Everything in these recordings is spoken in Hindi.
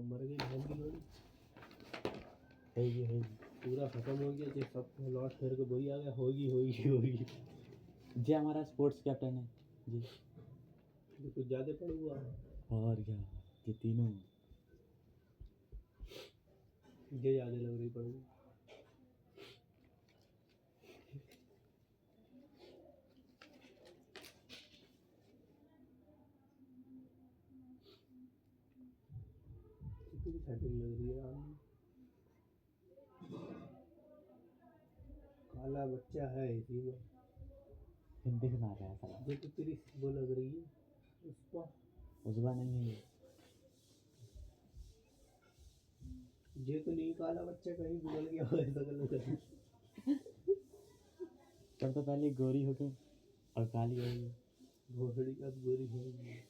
मर गई बहन की लोड़ी। है पूरा खत्म हो गया जी, सब लौट फिर के वही आ गया, होगी। जी हमारा स्पोर्ट्स कैप्टन है जी। ये कुछ ज़्यादा पड़ हुआ और क्या, ये तीनों ये ज़्यादा लग रही पड़ेगी। कितनी सेटिंग लग रही है यार। काला बच्चा है इसी में। हिंदी सुना रहा है साला। ये तो तेरी वो लग रही है उसका। उजवा नहीं है ये तो नहीं काला बच्चा, कहीं गुजर गया हो ऐसा कलर। तब तो पहले गोरी हो गई और काली हो गई। घोड़ी अब गोरी होगी।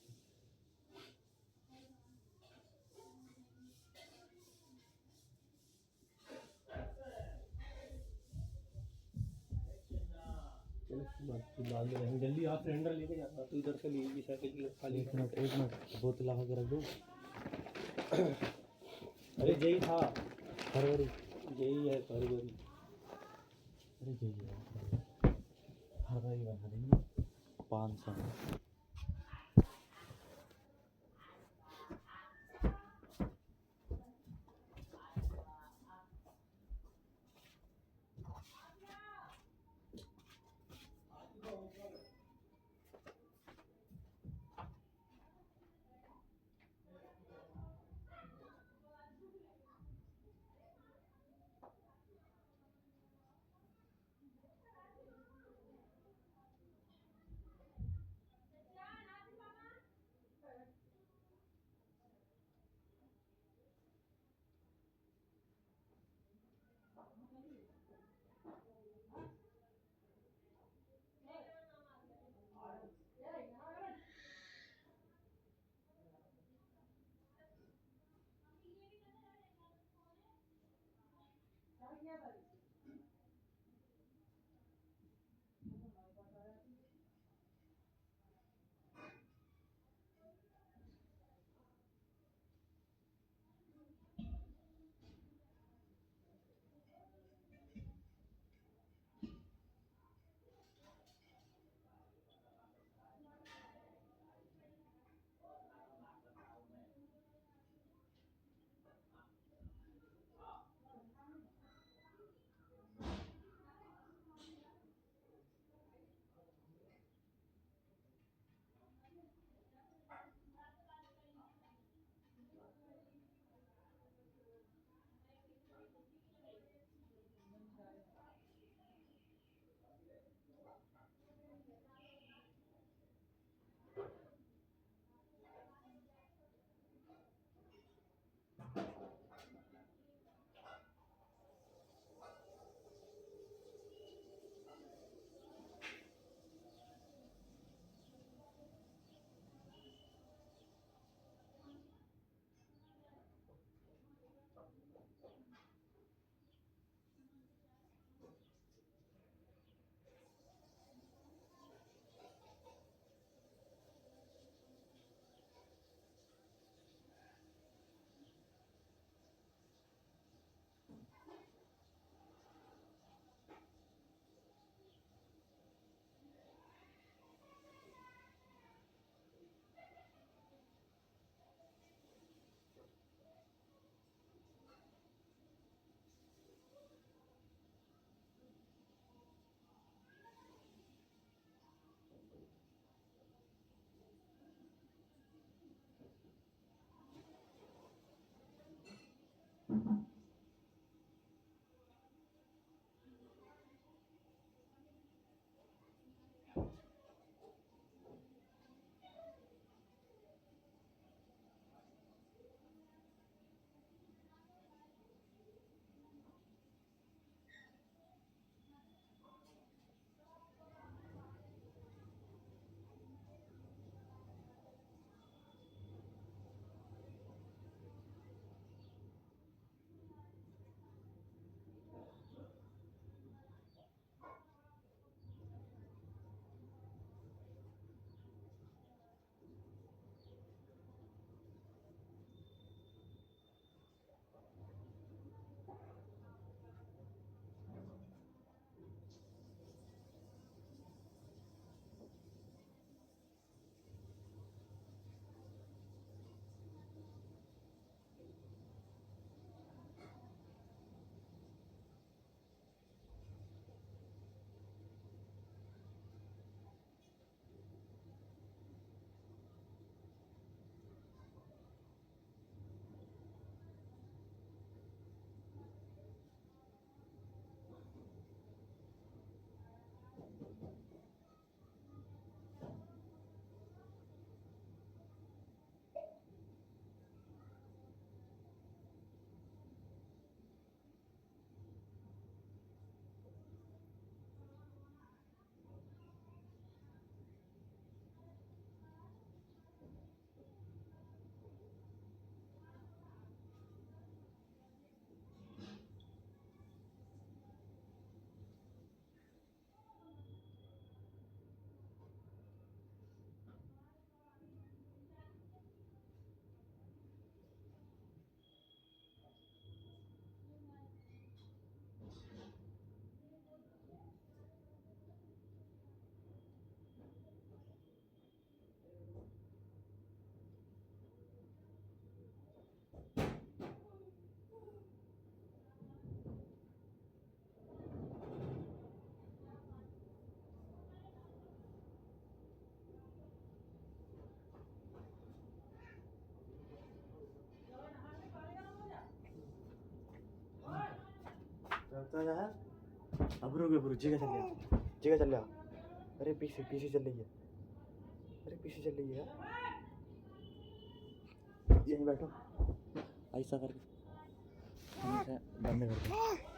बाद में रहेंगे। जल्दी आप सिलेंडर लेके जाना, तो इधर से लीजिए साइकिल खाली। एक मिनट बोतल ला के रख दो। अरे यही था फरवरी, यही है फरवरी। अरे यही है फरवरी बना देंगे 500 में। तो यार अब रुक जगह चल लिया अरे पीछे चल रही है अरे पीछे चल रही है यार यहीं बैठो ऐसा करके बंद कर दो